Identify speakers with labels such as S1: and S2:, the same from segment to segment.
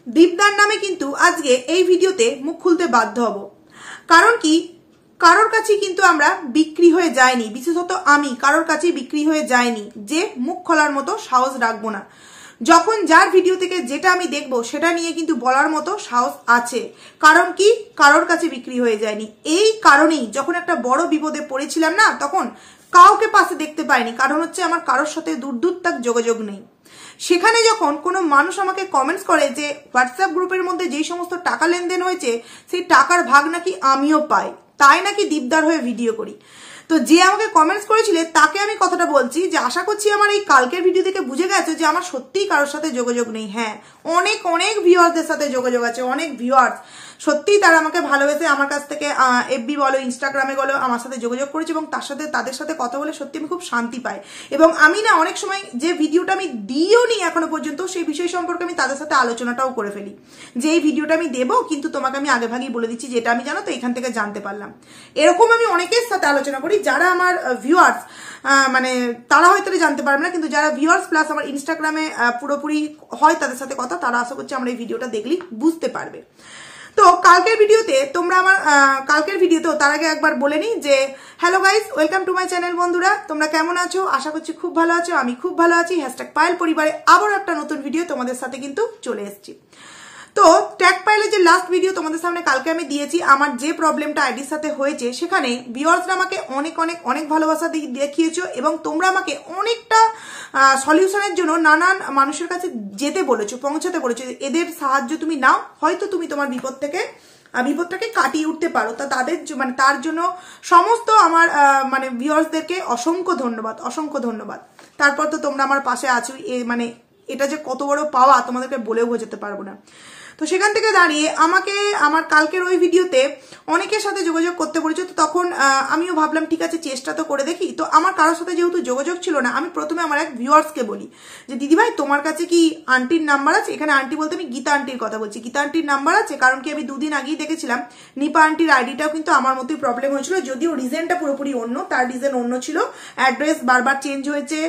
S1: দীপদার নামে কিন্তু আজকে এই ভিডিওতে মুখ খুলতে বাধ্য হব। কারণ কি, কারোর কাছে কিন্তু আমরা বিক্রি হয়ে যাইনি, বিশেষত আমি কারোর কাছে বিক্রি হয়ে যাইনি যে মুখ খোলার মতো সাহস রাখবো না। যখন যার ভিডিও থেকে যেটা আমি দেখবো সেটা নিয়ে কিন্তু বলার মতো সাহস আছে। কারণ কি, কারোর কাছে বিক্রি হয়ে যায়নি। এই কারণেই যখন একটা বড় বিপদে পড়েছিলাম না, তখন কাউকে পাশে দেখতে পাইনি। কারণ হচ্ছে আমার কারোর সাথে দূর তাক যোগাযোগ নেই। সেখানে যখন কোনো মানুষ আমাকে কমেন্টস করে যে হোয়াটসঅ্যাপ গ্রুপের মধ্যে যেই সমস্ত টাকা লেনদেন হয়েছে সেই টাকার ভাগ নাকি আমিও পাই, তাই নাকি দীপদার হয়ে ভিডিও করি, তো যে আমাকে কমেন্টস করেছিলে তাকে আমি কথাটা বলছি যে আশা করছি আমার এই কালকের ভিডিও থেকে বুঝে গেছো যে আমার সত্যিই কারোর সাথে যোগাযোগ নেই। হ্যাঁ, অনেক ভিউয়ারদের সাথে যোগাযোগ আছে, অনেক ভিউয়ার্স সত্যিই তারা আমাকে ভালোবেসে আমার কাছ থেকে এফবি বলো, ইনস্টাগ্রামে বলো আমার সাথে যোগাযোগ করেছে এবং তাদের সাথে কথা বলে সত্যি আমি খুব শান্তি পাই। এবং আমি না অনেক সময় যে ভিডিওটা আমি দিয়েও নি এখনো পর্যন্ত, সেই বিষয় সম্পর্কে আমি তাদের সাথে আলোচনাটাও করে ফেলি যে এই ভিডিওটা আমি দেবো, কিন্তু তোমাকে আমি আগেভাগেই বলে দিচ্ছি যেটা আমি জানো তো এখান থেকে জানতে পারলাম। এরকম আমি অনেকের সাথে আলোচনা করি যারা আমার ভিউয়ার্স, মানে তারা হয়তো জানতে পারবে না, কিন্তু যারা ভিউয়ার্স প্লাস আমার ইনস্টাগ্রামে পুরোপুরি হয় তাদের সাথে কথা, তারা আশা করছি আমরা এই ভিডিওটা দেখলেই বুঝতে পারবে। তো কালকের ভিডিওতে তোমরা আমার কালকের ভিডিওতেও তার আগে একবার বলে নিই যে hello guys, welcome to my channel. বন্ধুরা তোমরা কেমন আছো? আশা করছি খুব ভালো আছো, আমি খুব ভালো আছি। হ্যাশট্যাগ পায়েল পরিবারে আবার একটা নতুন ভিডিও তোমাদের সাথে কিন্তু চলে এসেছি। তো ট্যাগ পাইলে যে লাস্ট ভিডিও তোমাদের সামনে কালকে আমি দিয়েছি, আমার যে প্রবলেমটা আইডির সাথে হয়েছে, সেখানে ভিউয়ার্সরা আমাকে অনেক ভালোবাসা দেখিয়েছো এবং তোমরা আমাকে অনেকটা সলিউশনের জন্য নানান মানুষের কাছে যেতে বলেছো, পৌঁছাতে বলেছো। এদের সাহায্য তুমি নাও, হয়তো তুমি তোমার বিপদটাকে কাটিয়ে উঠতে পারো। তা তার জন্য সমস্ত আমার ভিউয়ার্সদেরকে অসংখ্য ধন্যবাদ। তারপর তো তোমরা আমার পাশে আছো, মানে এটা যে কত বড় পাওয়া তোমাদেরকে বলেও বোঝাতে পারবো না। তো সেখান থেকে দাঁড়িয়ে আমাকে আমার কালকের ওই ভিডিওতে অনেকের সাথে যোগাযোগ করতে বলেছে। তো তখন আমিও ভাবলাম ঠিক আছে চেষ্টা তো করে দেখি। তো আমার কারোর সাথে যেহেতু যোগাযোগ ছিল না, আমি প্রথমে আমার এক ভিউয়ার্সকে বলি যে দিদিভাই তোমার কাছে কি আন্টির নাম্বার আছে? এখানে আন্টি বলতে আমি গীতা আন্টির কথা বলছি। গীতা আন্টির নাম্বার আছে? কারণ কি আমি দুদিন আগেই দেখেছিলাম নিপা আন্টির আইডিটাও কিন্তু আমার মতোই প্রবলেম হয়েছিল, যদিও রিজনটা পুরোপুরি অন্য, তার রিজন অন্য ছিল। অ্যাড্রেস বারবার চেঞ্জ হয়েছে,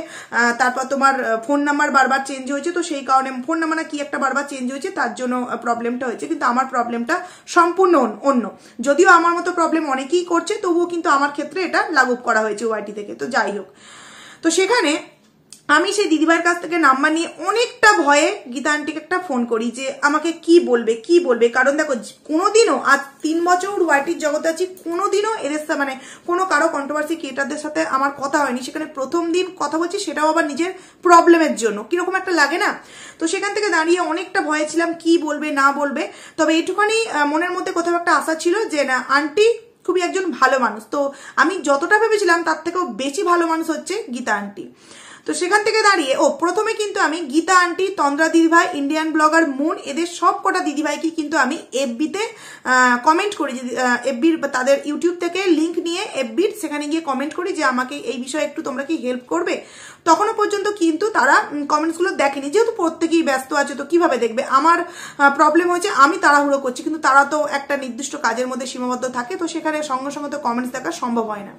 S1: তারপর তোমার ফোন নাম্বার বারবার চেঞ্জ হয়েছে, তো সেই কারণে ফোন নাম্বার না কি একটা বারবার চেঞ্জ হয়েছে, তার জন্য প্রবলেমটা হয়েছে। কিন্তু আমার প্রবলেমটা সম্পূর্ণ অন্য, যদিও আমার মতো প্রবলেম অনেকেই করছে, তবুও কিন্তু আমার ক্ষেত্রে এটা লাগু করা হয়েছে ওআইটি থেকে। তো যাই হোক, তো সেখানে আমি সেই দিদিভাইয়ের কাছ থেকে নাম্বার নিয়ে অনেকটা ভয়ে গীতা আন্টিকে একটা ফোন করি যে আমাকে কি বলবে। কারণ দেখো কোনোদিনও আজ 3 বছর ওয়াইটির জগতে আছি, কোনোদিনও এদের কোনো কারো কন্ট্রোভার্সি ক্রিয়েটারদের সাথে আমার কথা হয়নি। সেখানে প্রথম দিন কথা বলছি, সেটাও আবার নিজের প্রবলেমের জন্য, কিরকম একটা লাগে না। তো সেখান থেকে দাঁড়িয়ে অনেকটা ভয়ে ছিলাম কি বলবে না বলবে। তবে এইটুখানি মনের মধ্যে কোথাও একটা আশা ছিল যে না, আন্টি খুবই একজন ভালো মানুষ। তো আমি যতটা ভেবেছিলাম তার থেকেও বেশি ভালো মানুষ হচ্ছে গীতা আন্টি। তো সেখান থেকে দাঁড়িয়ে প্রথমে কিন্তু আমি গীতা আন্টি, তন্দ্রা দিদিভাই, ইন্ডিয়ান ব্লগার মুন, এদের সব কটা দিদিভাইকে কিন্তু আমি এফবিতে কমেন্ট করি, এফবির তাদের ইউটিউব থেকে লিঙ্ক নিয়ে এফবির সেখানে গিয়ে কমেন্ট করি যে আমাকে এই বিষয়ে একটু তোমরা কি হেল্প করবে। তখনও পর্যন্ত কিন্তু তারা কমেন্টসগুলো দেখেনি, যেহেতু প্রত্যেকেই ব্যস্ত আছে, তো কিভাবে দেখবে। আমার প্রবলেম হয়েছে আমি তাড়াহুড়ো করছি, কিন্তু তারা তো একটা নির্দিষ্ট কাজের মধ্যে সীমাবদ্ধ থাকে, তো সেখানে সঙ্গে সঙ্গে তো কমেন্টস দেখা সম্ভব হয় না।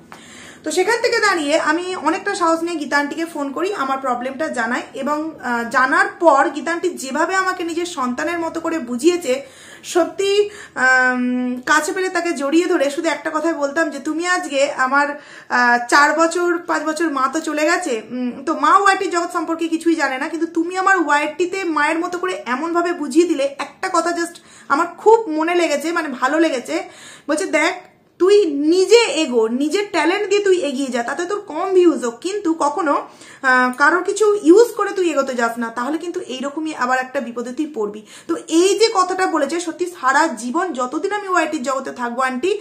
S1: তো সেখান থেকে দাঁড়িয়ে আমি অনেকটা সাহস নিয়ে গীতা আন্টিকে ফোন করি, আমার প্রবলেমটা জানাই। এবং জানার পর গীতা আন্টি যেভাবে আমাকে নিজের সন্তানের মতো করে বুঝিয়েছে, সত্যি কাছে পেলে তাকে জড়িয়ে ধরে শুধু একটা কথাই বলতাম যে তুমি আজকে আমার 4-5 বছর মা তো চলে গেছে, তো মা ওয়াইটির জগৎ সম্পর্কে কিছুই জানে না, কিন্তু তুমি আমার ওয়াইটিতে মায়ের মতো করে এমনভাবে বুঝিয়ে দিলে। একটা কথা জাস্ট আমার খুব মনে লেগেছে, মানে ভালো লেগেছে। বলছে দেখ তুই নিজে এগো, নিজের ট্যালেন্ট দিয়ে তুই এগিয়ে যা, তাতে তোর কম ভিউজ হোক, কিন্তু কখনো কারোর কিছু ইউজ করে তুই এগোতে যাস না, তাহলে কিন্তু এইরকমই আবার একটা বিপদে তুই পড়বি। তো এই যে কথাটা বলেছে, সত্যি সারা জীবন যতদিন আমি ওয়াইটির জগতে থাকবো আন্টি,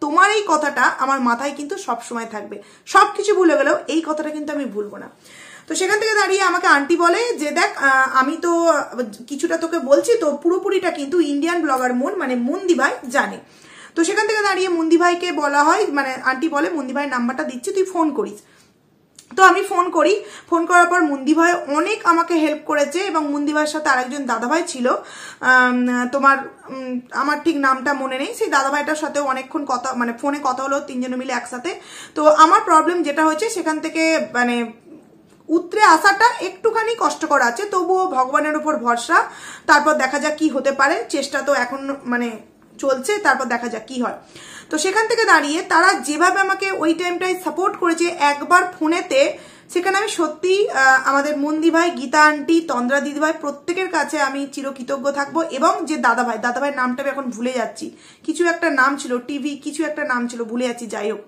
S1: তোমার এই কথাটা আমার মাথায় কিন্তু সবসময় থাকবে। সবকিছু ভুলে গেলেও এই কথাটা কিন্তু আমি ভুলবো না। তো সেখান থেকে দাঁড়িয়ে আমাকে আন্টি বলে যে দেখ আমি তো কিছুটা তোকে বলছি, তো পুরোপুরিটা কিন্তু ইন্ডিয়ান ব্লগার মুন, মানে মুন্দি ভাই জানে। তো সেখান থেকে দাঁড়িয়ে মুন্দি ভাইকে বলা হয়, মানে আন্টি বলে মুন্দি ভাইয়ের নাম্বারটা দিচ্ছি, তুই ফোন করিস। তো আমি ফোন করি, ফোন করার পর মুন্দি ভাই অনেক আমাকে হেল্প করেছে। এবং মুন্দি ভাইয়ের সাথে আরেকজন দাদাভাই ছিল, আমার ঠিক নামটা মনে নেই, সেই দাদাভাইটার সাথেও অনেকক্ষণ কথা, মানে ফোনে কথা হলো, 3 জনে মিলে একসাথে। তো আমার প্রবলেম যেটা হয়েছে সেখান থেকে মানে উতরে আসাটা একটুখানি কষ্টকর আছে, তবুও ভগবানের উপর ভরসা, তারপর দেখা যাক কি হতে পারে। চেষ্টা তো এখন মানে চলছে, তারপর দেখা যাক কি হয়। তো সেখান থেকে দাঁড়িয়ে তারা যেভাবে আমাকে ওই টাইমটায় সাপোর্ট করেছে একবার ফোনেতে, সেখানে আমি সত্যি আমাদের মন্দি ভাই, গীতা আন্টি, তন্দ্রা দিদিভাই প্রত্যেকের কাছে আমি চিরকৃতজ্ঞ থাকবো। এবং যে দাদাভাইয়ের নামটা আমি এখন ভুলে যাচ্ছি, কিছু একটা নাম ছিল, টিভি কিছু একটা নাম ছিল, ভুলে যাচ্ছি, যাই হোক।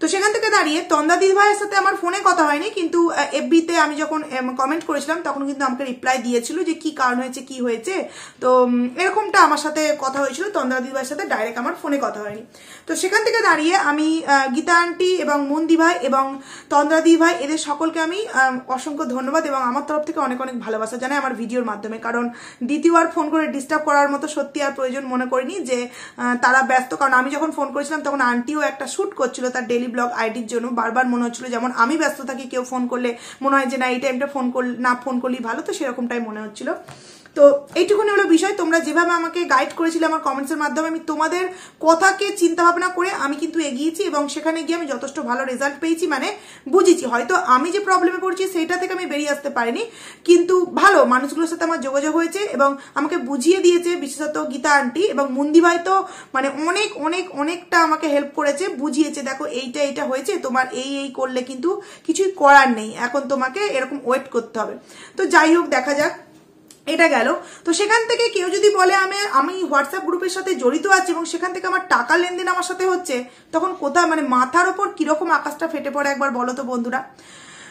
S1: তো সেখান থেকে দাঁড়িয়ে তন্দ্রা দিদিভাইয়ের সাথে আমার ফোনে কথা হয়নি, কিন্তু এফবিতে আমি যখন কমেন্ট করেছিলাম তখন কিন্তু আমাকে রিপ্লাই দিয়েছিল যে কি কারণ হয়েছে, কি হয়েছে। তো এরকমটা আমার সাথে কথা হয়েছিল, তন্দ্রা দিদিভাইয়ের সাথে ডাইরেক্ট আমার ফোনে কথা হয়নি। তো সেখান থেকে দাঁড়িয়ে আমি গীতা আন্টি এবং মন্দি ভাই এবং তন্দ্রা দিদিভাই এদের সকলকে আমি অসংখ্য ধন্যবাদ এবং আমার তরফ থেকে অনেক অনেক ভালোবাসা জানাই আমার ভিডিওর মাধ্যমে। কারণ দ্বিতীয়বার ফোন করে ডিস্টার্ব করার মতো সত্যি আর প্রয়োজন মনে করিনি, যে তারা ব্যস্ত। কারণ আমি যখন ফোন করেছিলাম তখন আন্টিও একটা শ্যুট করছিল তার ডেলি ব্লগ আইডির জন্য। বারবার মনে হচ্ছিল যেমন আমি ব্যস্ত থাকি, কেউ ফোন করলে মনে হয় যে না এই টাইমটা ফোন করলেই ভালো, তো সেরকমটাই মনে হচ্ছিল। তো এইটুকুনি হলো বিষয়। তোমরা যেভাবে আমাকে গাইড করেছিলে আমার কমেন্টসের মাধ্যমে, আমি তোমাদের কথাকে চিন্তা ভাবনা করে আমি কিন্তু এগিয়েছি এবং সেখানে গিয়ে আমি যথেষ্ট ভালো রেজাল্ট পেয়েছি। মানে বুঝেছি হয়তো আমি যে প্রবলেমে পড়ছি সেইটা থেকে আমি বেরিয়ে আসতে পারিনি, কিন্তু ভালো মানুষগুলোর সাথে আমার যোগাযোগ হয়েছে এবং আমাকে বুঝিয়ে দিয়েছে, বিশেষত গীতা আন্টি এবং মন্দি ভাই তো মানে অনেকটা আমাকে হেল্প করেছে, বুঝিয়েছে দেখো এইটা হয়েছে, তোমার এই করলে কিন্তু কিছুই করার নেই, এখন তোমাকে এরকম ওয়েট করতে হবে। তো যাই হোক, দেখা যাক, এটা গেল। তো সেখান থেকে কেউ যদি বলে আমি হোয়াটসঅ্যাপ গ্রুপের সাথে জড়িত আছি এবং সেখান থেকে আমার টাকা লেনদেন আমার সাথে হচ্ছে, তখন কোথায় মানে মাথার ওপর কিরকম আকাশটা ফেটে পড়ে একবার বলো তো বন্ধুরা।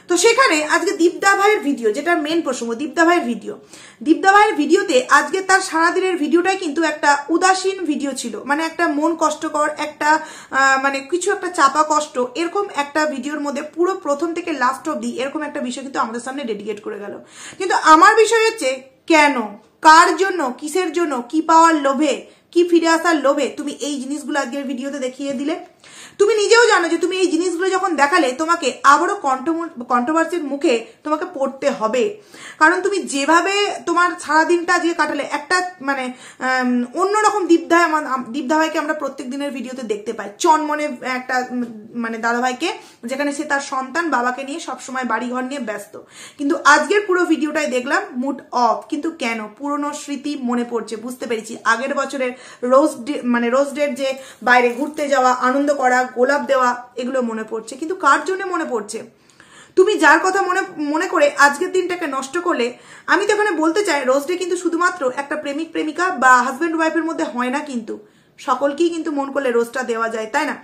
S1: তো সেখানে আজকে দীপদা ভাইয়ের ভিডিও, যেটা মেন প্রসঙ্গ, দীপদা ভাইয়ের ভিডিওতে আজকে তার সারাদিনের ভিডিওটাই কিন্তু একটা উদাসীন ভিডিও ছিল, মানে একটা মন কষ্টকর, একটা মানে কিছু একটা চাপা কষ্ট, এরকম একটা ভিডিওর মধ্যে পুরো প্রথম থেকে লাস্ট অব্দি এরকম একটা বিষয় কিন্তু আমাদের সামনে ডেডিকেট করে গেল। কিন্তু আমার বিষয় হচ্ছে কেন, কার জন্য, কিসের জন্য, কি পাওয়ার লোভে, কি ফিরে আসার লোভে তুমি এই জিনিসগুলো আজকের ভিডিওতে দেখিয়ে দিলে। তুমি নিজেও জানো যে তুমি এই জিনিসগুলো যখন দেখালে তোমাকে আবারও কন্ট্রোভার্সির মুখে তোমাকে পড়তে হবে। কারণ তুমি যেভাবে তোমার সারাদিনটা আজকে কাটালে, একটা মানে অন্যরকম দীপদা ভাইকে আমরা প্রত্যেক দিনের ভিডিওতে দেখতে পাই, চনমনে একটা মানে দাদাভাইকে, যেখানে সে তার সন্তান বাবাকে নিয়ে সবসময় বাড়িঘর নিয়ে ব্যস্ত। কিন্তু আজকের পুরো ভিডিওটাই দেখলাম মুড অফ। কিন্তু কেন? পুরনো স্মৃতি মনে পড়ছে, বুঝতে পেরেছি। আগের বছরের রোজ ডের যে বাইরে ঘুরতে যাওয়া, আনন্দ করা, গোলাপ দেওয়া, এগুলো মনে পড়ছে। কিন্তু কার জন্য মনে পড়ছে? তুমি যার কথা মনে করে আজকের দিনটাকে নষ্ট করলে। আমি তো এখানে বলতে চাই, রোজ ডে কিন্তু শুধুমাত্র একটা প্রেমিক প্রেমিকা বা হাজব্যান্ড ওয়াইফের মধ্যে হয় না, কিন্তু সকলকেই কিন্তু মন করলে রোজটা দেওয়া যায়, তাই না?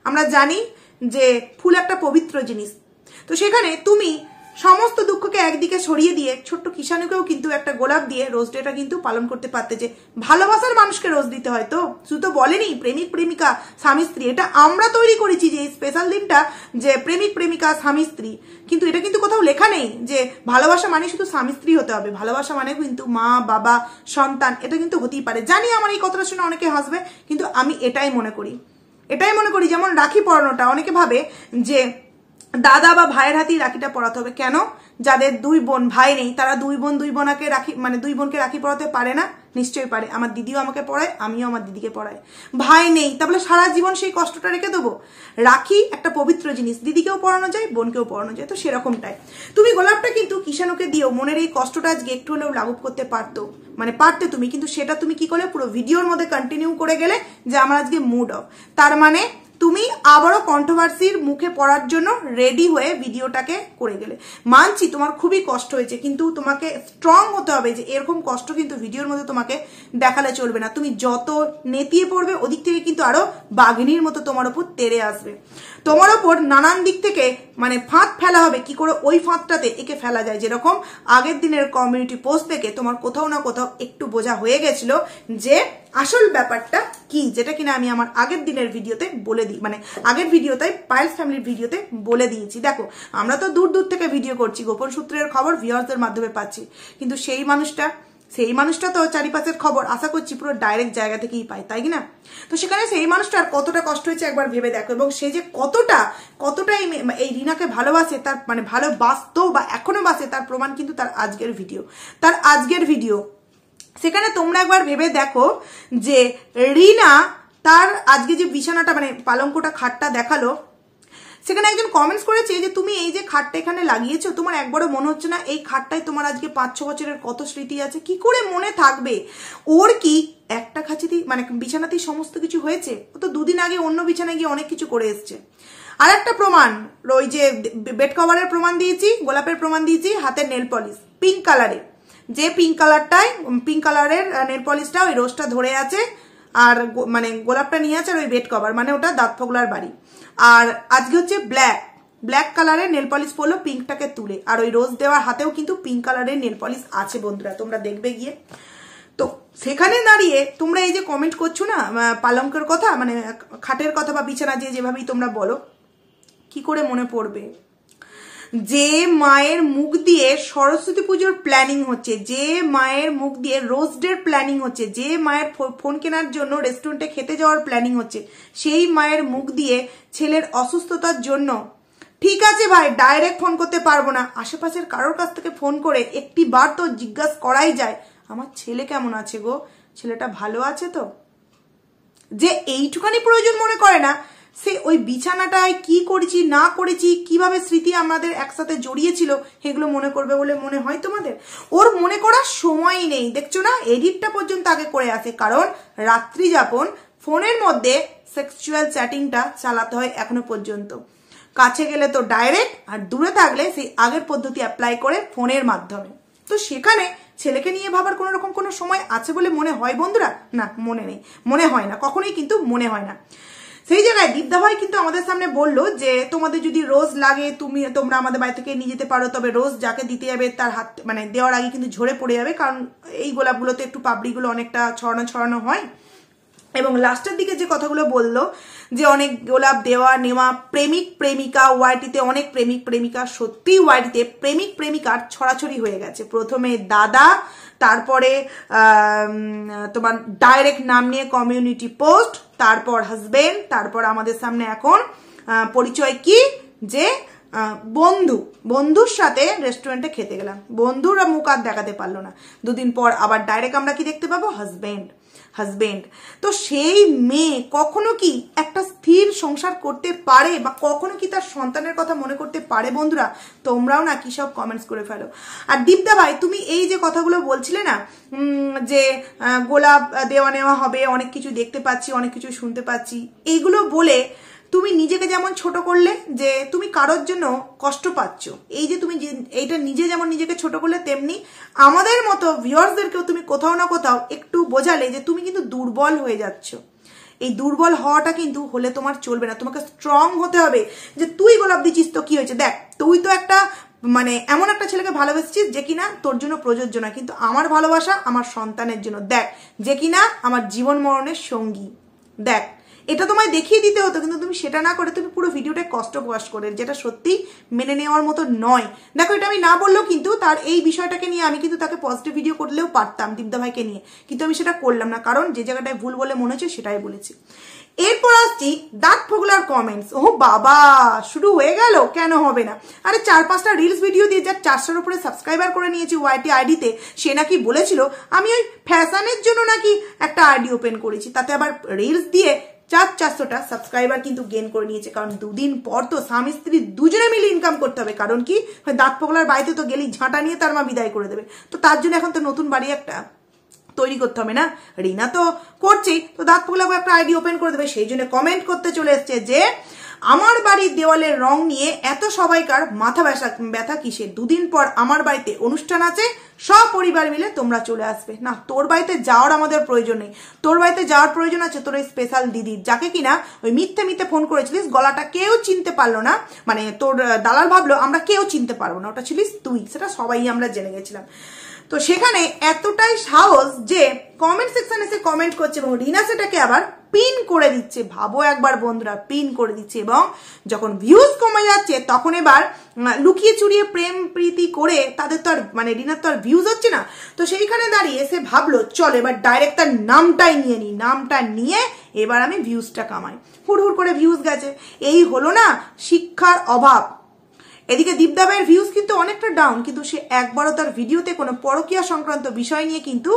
S1: আমরা জানি যে ফুল একটা পবিত্র জিনিস। তো সেখানে তুমি সমস্ত দুঃখকে একদিকে সরিয়ে দিয়ে ছোট্ট কিষাণুকেও কিন্তু একটা গোলাপ দিয়ে রোজ ডেটা কিন্তু পালন করতে পারতে। যে ভালোবাসার মানুষকে রোজ দিতে হয়, তো শুধু তো বলেনি প্রেমিক প্রেমিকা স্বামী স্ত্রী, এটা আমরা তৈরি করেছি যে এই স্পেশাল দিনটা যে প্রেমিক প্রেমিকা স্বামী স্ত্রী, কিন্তু এটা কিন্তু কোথাও লেখা নেই যে ভালোবাসা মানে শুধু স্বামী স্ত্রী হতে হবে। ভালোবাসা মানে কিন্তু মা বাবা সন্তান, এটা কিন্তু হতেই পারে। জানি আমার এই কথাটা শুনে অনেকে হাসবে, কিন্তু আমি এটাই মনে করি। যেমন রাখি পরানোটা, অনেকে ভাবে যে দাদা বা ভাইয়ের হাতেই রাখিটা পরাতে হবে। কেন? যাদের দুই বোন ভাই নেই, তারা দুই বোনকে রাখি মানে দুই বোনকে রাখি পরাতে পারে না? নিশ্চয়ই পারে। আমার দিদিও আমাকে পড়ায়, আমিও আমার দিদিকে পড়াই। ভাই নেই, তাহলে সারা জীবন সেই কষ্টটা রেখে দেবো? রাখি একটা পবিত্র জিনিস, দিদিকেও পড়ানো যায়, বোনকেও পড়ানো যায়। তো সেরকমটাই তুমি গোলাপটা কিন্তু কিষাণুকে দিও, মনের এই কষ্টটা আজকে একটু হলেও লাঘব করতে পারতো, মানে পারতে তুমি। কিন্তু সেটা তুমি কি করলে? পুরো ভিডিওর মধ্যে কন্টিনিউ করে গেলে যে আমার আজকে মুড অফ। তার মানে তুমি আবারও কন্ট্রোভার্সির মুখে পড়ার জন্য রেডি হয়ে ভিডিওটাকে করে গেলে। মানছি তোমার খুবই কষ্ট হয়েছে, কিন্তু তোমাকে স্ট্রং হতে হবে যে এরকম কষ্ট কিন্তু ভিডিওর মধ্যে তোমাকে দেখালে চলবে না। তুমি যত নেতিয়ে পড়বে ওদিক থেকে কিন্তু আরো বাঘিনীর মতো তোমার উপর তেড়ে আসবে। তোমার ওপর নানান দিক থেকে মানে ফাঁদ ফেলা হবে, কি করে ওই ফাঁদটাতে একে ফেলা যায়। যেরকম আগের দিনের কমিউনিটি পোস্ট থেকে তোমার কোথাও না কোথাও একটু বোঝা হয়ে গেছিল যে আসল ব্যাপারটা কি, যেটা কিনা আমি আমার আগের দিনের ভিডিওতে বলে দিই, মানে আগের ভিডিওতে পায়েলস ফ্যামিলির ভিডিওতে বলে দিয়েছি। দেখো, আমরা তো দূর দূর থেকে ভিডিও করছি, গোপন সূত্রের খবর ভিউয়ার্সদের মাধ্যমে পাচ্ছি, কিন্তু সেই মানুষটা তো চারিপাশের খবর আশা করছি পুরো ডাইরেক্ট জায়গা থেকেই পায়, তাই না? তো সেখানে সেই মানুষটার কতটা কষ্ট হয়েছে একবার ভেবে দেখো, এবং সে যে কতটা এই রিনাকে ভালোবাসে, তার মানে ভালোবাসতো বা এখনো বাসে, তার প্রমাণ কিন্তু তার আজকের ভিডিও। সেখানে তোমরা একবার ভেবে দেখো যে রিনা তার আজকে যে বিছানাটা মানে পালঙ্কটা খাটটা দেখালো, সেখানে একজন কমেন্টস করেছে যে তুমি এই যে খাটটা এখানে লাগিয়েছো, তোমার একবারও মনে হচ্ছে না এই খাটটায় তোমার আজকে 5-6 বছরের কত স্মৃতি আছে? কি করে মনে থাকবে? ওর কি একটা খাঁচিতেই মানে বিছানাতেই সমস্ত কিছু হয়েছে? ও তো দুদিন আগে অন্য বিছানায় গিয়ে অনেক কিছু করে এসছে। আর একটা প্রমাণ, ওই যে বেড কভারের প্রমাণ দিয়েছি, গোলাপের প্রমাণ দিয়েছি, হাতের নেল পলিশ পিঙ্ক কালারে, যে পিঙ্ক কালারের নেল পলিশটা ওই রোজটা ধরে আছে, আর মানে গোলাপটা নিয়ে আছে, আর ওই বেড কভার মানে ওটা দাঁত ফোগলার বাড়ি। আর আজকে হচ্ছে ব্ল্যাক কালারের নেল পলিশ পরলো পিঙ্কটাকে তুলে, আর ওই রোজ দেওয়ার হাতেও কিন্তু পিঙ্ক কালারের নেল পলিশ আছে বন্ধুরা, তোমরা দেখবে গিয়ে। তো সেখানে দাঁড়িয়ে তোমরা এই যে কমেন্ট করছো না পালঙ্কের কথা, মানে খাটের কথা বা বিছানা যেভাবেই তোমরা বলো, কি করে মনে পড়বে যে মায়ের মুখ দিয়ে সরস্বতী পুজোর প্ল্যানিং হচ্ছে, যে মায়ের মুখ দিয়ে রোজ ডের প্ল্যানিং হচ্ছে, যে মায়ের ফোন কেনার জন্য রেস্টুরেন্টে খেতে যাওয়ার প্ল্যানিং হচ্ছে, সেই মায়ের মুখ দিয়ে ছেলের অসুস্থতার জন্য, ঠিক আছে ভাই ডাইরেক্ট ফোন করতে পারবো না, আশেপাশের কারোর কাছ থেকে ফোন করে একটি বার তো জিজ্ঞাসা করাই যায় আমার ছেলে কেমন আছে গো, ছেলেটা ভালো আছে তো? যে এইটুখানি প্রয়োজন মনে করে না, সে ওই বিছানাটায় কি করেছি না করেছি, কিভাবে স্মৃতি আমাদের একসাথে জড়িয়েছিল, সেগুলো মনে করবে বলে মনে হয় তোমাদের? ওর মনে করার সময়ই নেই, দেখছো না এডিটটা পর্যন্ত আগে করে আসে, কারণ রাত্রি যাপন ফোনের মধ্যে সেক্সুয়াল চ্যাটিংটা চালাতে হয় এখনো পর্যন্ত। কাছে গেলে তো ডাইরেক্ট, আর দূরে থাকলে সেই আগের পদ্ধতি অ্যাপ্লাই করে ফোনের মাধ্যমে। তো সেখানে ছেলেকে নিয়ে ভাবার কোনো রকম কোনো সময় আছে বলে মনে হয় বন্ধুরা? না, মনে নেই, মনে হয় না, কখনোই কিন্তু মনে হয় না। সেই জায়গায় দীপদা ভাই কিন্তু আমাদের সামনে বললো যে তোমাদের যদি রোজ লাগে তোমরা আমাদের বাড়ি থেকে নিয়ে যেতে পারো, তবে রোজ যাকে দিতে যাবে তার হাত মানে দেওয়ার আগে কিন্তু ঝরে পড়ে যাবে, কারণ এই গোলাপগুলোতে একটু পাপড়িগুলো অনেকটা ছড়ানো হয়। এবং লাস্টের দিকে যে কথাগুলো বললো যে অনেক গোলাপ দেওয়া নেওয়া, প্রেমিক প্রেমিকা ওয়াইটিতে অনেক প্রেমিক প্রেমিকা, সত্যি ওয়াইটিতে প্রেমিক প্রেমিকার ছড়াছড়ি হয়ে গেছে। প্রথমে দাদা, তারপরে তোমার ডাইরেক্ট নাম নিয়ে কমিউনিটি পোস্ট, তারপর হাজবেন্ড, তারপর আমাদের সামনে এখন পরিচয় কি যে বন্ধুর সাথে রেস্টুরেন্টে খেতে গেলাম, বন্ধুরা মুখ আর দেখাতে পারলো না, দুদিন পর আবার ডাইরেক্ট আমরা কি দেখতে পাবো? হাজবেন্ড। তো সেই মেয়ে কখনো কি একটা স্থির সংসার করতে পারে, বা কখনো কি তার সন্তানের কথা মনে করতে পারে? বন্ধুরা তোমরাও না কি সব কমেন্টস করে ফেলো। আর দীপদা ভাই তুমি এই যে কথাগুলো বলছিলে না যে গোলাপ দেওয়া নেওয়া হবে, অনেক কিছু দেখতে পাচ্ছি, অনেক কিছু শুনতে পাচ্ছি, এইগুলো বলে তুমি নিজেকে যেমন ছোট করলে যে তুমি কারোর জন্য কষ্ট পাচ্ছ, এই যে তুমি এইটা নিজে যেমন নিজেকে ছোট করলে, তেমনি আমাদের মতো ভিউয়ার্সদেরকেও তুমি কোথাও না কোথাও একটু বোঝালে যে তুমি কিন্তু দুর্বল হয়ে যাচ্ছ। এই দুর্বল হওয়াটা কিন্তু হলে তোমার চলবে না, তোমাকে স্ট্রং হতে হবে। যে তুই গোলাপ দিচ্ছিস তো কি হয়েছে, দেখ তুই তো একটা মানে এমন একটা ছেলেকে ভালোবেসেছিস যে কিনা তোর জন্য প্রযোজ্য না, কিন্তু আমার ভালোবাসা আমার সন্তানের জন্য, দেখ যে কিনা আমার জীবন মরণের সঙ্গী, দেখ এটা তোমায় দেখিয়ে দিতে হতো, কিন্তু তুমি সেটা না করে তুমি পুরো ভিডিওটা কষ্ট প্রকাশ করে, যেটা সত্যি মেনে নেওয়ার মতো নয়। দেখো এটা আমি না বললেও কিন্তু তার এই বিষয়টাকে নিয়ে আমি কিন্তু তাকে পজিটিভ ভিডিও করলেও পারতাম দীপদা ভাইকে নিয়ে, কিন্তু আমি সেটা করলাম না, কারণ যে জায়গাটায় ভুল বলে মনে হচ্ছে সেটাই বলেছি। এরপর আসছি দাঁত ফোগলার কমেন্টস। ও বাবা, শুরু হয়ে গেল, কেন হবে না? আরে 4-5টা রিলস ভিডিও দিয়ে যার 400-র উপরে সাবস্ক্রাইবার করে নিয়েছি ওয়াইটি আইডিতে, সে নাকি বলেছিল আমি ওই ফ্যাশনের জন্য নাকি একটা আইডি ওপেন করেছি, তাতে আবার রিলস দিয়ে 400-400টা সাবস্ক্রাইবার কিন্তু গেইন করে নিয়েছে। কারণ দুদিন পর তো স্বামী স্ত্রী দুজনে মিলে ইনকাম করতে হবে, কারণ কি দাঁত ফোগলার বাড়িতে তো গেলেই ঝাঁটা নিয়ে তার মা বিদায় করে দেবে, তো তার জন্য এখন তো নতুন বাড়ি একটা তৈরি করতে হবে না? রিনা তো করছেই, তো দাঁত ফোগলাকে একটা আইডি ওপেন করে দেবে। সেই জন্য কমেন্ট করতে চলে এসছে যে আমার বাড়ির দেওয়ালের রং নিয়ে এত সবাইকার মাথা ব্যথা কিসের? দুদিন পর আমার বাড়িতে অনুষ্ঠান আছে, সব পরিবার মিলে তোমরা চলে আসবে। না, তোর বাড়িতে যাওয়ার আমাদের প্রয়োজন নেই, তোর বাড়িতে যাওয়ার প্রয়োজন আছে তোর ওই স্পেশাল দিদির, যাকে কিনা ওই মিথ্যে ফোন করেছিলিস, গলাটা কেউ চিনতে পারলো না, মানে তোর দালাল ভাবলো আমরা কেউ চিনতে পারবো না, ওটা ছিলিস তুই, সেটা সবাই আমরা জেনে গেছিলাম। তো সেখানে এতটাই সাহস যে কমেন্ট সেকশনে এসে কমেন্ট করছে, এবং রিনা সেটাকে আবার পিন করে দিচ্ছে। ভাবো একবার বন্ধুরা, পিন করে দিচ্ছে, এবং যখন ভিউজ কমে যাচ্ছে তখন এবার লুকিয়ে চুরিয়ে প্রেম প্রীতি করে তাদের তো আর মানে রিনার তো আর ভিউজ হচ্ছে না, তো সেইখানে দাঁড়িয়ে এসে ভাবলো চল এবার ডাইরেক্ট তার নামটাই নিয়ে নিই, নামটা নিয়ে এবার আমি ভিউজটা কামাই। হুড় করে ভিউজ গেছে। এই হলো না শিক্ষার অভাব। এদিকে দীপদা ভাইয়ের ভিউজ কিন্তু অনেকটা ডাউন, কিন্তু সে একবারও তার ভিডিওতে কোনো পরকীয়া সংক্রান্ত বিষয় নিয়ে কিন্তু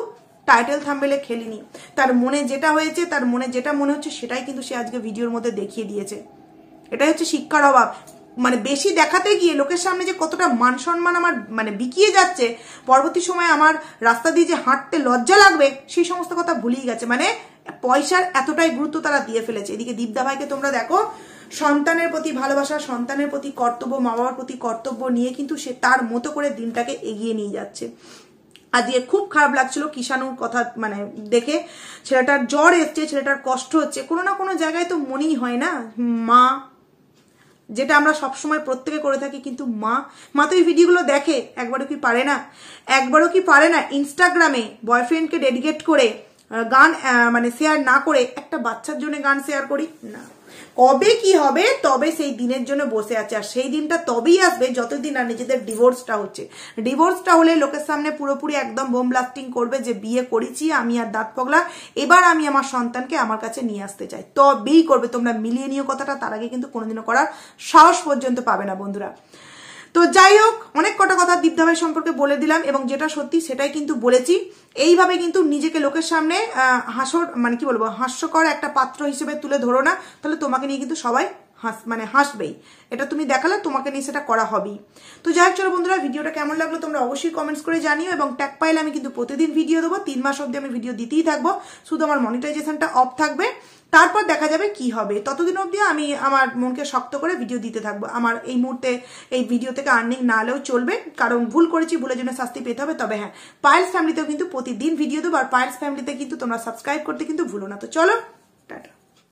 S1: টাইটেল থাম্বনেলে খেলিনি। তার মনে যেটা হয়েছে, তার মনে যেটা মনে হচ্ছে সেটাই কিন্তু সে আজকে ভিডিওর মধ্যে দেখিয়ে দিয়েছে। এটাই হচ্ছে শিক্ষার অভাব। মানে বেশি দেখাতে গিয়ে লোকের সামনে যে কতটা মান সম্মান আমার মানে বিকিয়ে যাচ্ছে, পরবর্তী সময় আমার রাস্তা দিয়ে যে হাঁটতে লজ্জা লাগবে সেই সমস্ত কথা ভুলিয়ে গেছে। মানে পয়সার এতটাই গুরুত্ব তারা দিয়ে ফেলেছে। এদিকে দীপদা ভাইকে তোমরা দেখো, সন্তানের প্রতি ভালোবাসা, সন্তানের প্রতি কর্তব্য, মা বাবার প্রতি কর্তব্য নিয়ে কিন্তু সে তার মতো করে দিনটাকে এগিয়ে নিয়ে যাচ্ছে। আজকে খুব খারাপ লাগছিল কিষাণুর কথা মানে দেখে, ছেলেটার জ্বর এসছে, ছেলেটার কষ্ট হচ্ছে, কোনো না কোনো জায়গায় তো মনেই হয় না মা, যেটা আমরা সবসময় প্রত্যেকে করে থাকি, কিন্তু মা তো এই ভিডিওগুলো দেখে, একবারও কি পারে না ইনস্টাগ্রামে বয়ফ্রেন্ডকে ডেডিকেট করে গান মানে শেয়ার না করে একটা বাচ্চার জন্য গান শেয়ার করি না। কবে কি হবে তবে সেই দিনের জন্য বসে আছে, আর সেই দিনটা তবেই আসবে যতদিন আর নিজেদের ডিভোর্সটা হচ্ছে। ডিভোর্সটা হলে লোকের সামনে পুরোপুরি একদম বোম ব্লাস্টিং করবে যে বিয়ে করেছি আমি আর দাঁত পগলা, এবার আমি আমার সন্তানকে আমার কাছে নিয়ে আসতে চাই, তবেই করবে। তোমরা মিলিয়ে নিও কথাটা, তার আগে কিন্তু কোনোদিনও করার সাহস পর্যন্ত পাবে না বন্ধুরা। তো যাই হোক, অনেক কটা কথা দীপদা ভাই সম্পর্কে বলে দিলাম, এবং যেটা সত্যি সেটাই কিন্তু বলেছি। এইভাবে কিন্তু নিজেকে লোকের সামনে মানে কি বলবো, হাস্যকর একটা পাত্র হিসেবে তুলে ধরো না, তাহলে তোমাকে নিয়ে কিন্তু সবাই হাসবেই। এটা তুমি দেখালে তোমাকে নিয়ে সেটা করা হবেই। তো যাই হোক, চলো বন্ধুরা, ভিডিওটা কেমন লাগলো তোমরা অবশ্যই কমেন্টস করে জানিও, এবং ট্যাগ পাইলে আমি কিন্তু প্রতিদিন ভিডিও দেবো, 3 মাস অবধি আমি ভিডিও দিতেই থাকবো, শুধু আমার মনিটাইজেশনটা অফ থাকবে, তারপর দেখা যাবে কি হবে। ততদিন অবধি আমি আমার মনকে শক্ত করে ভিডিও দিতে থাকবো। আমার এই মুহূর্তে এই ভিডিও থেকে আর্নিং না হলেও চলবে, কারণ ভুল করেছি, ভুলের জন্য শাস্তি পেতে হবে। তবে হ্যাঁ, পায়েলস ফ্যামিলিতেও কিন্তু প্রতিদিন ভিডিও দেবো, আর পায়েলস ফ্যামিলিতে কিন্তু তোমরা সাবস্ক্রাইব করতে কিন্তু ভুলো না। তো চলো, টাটা।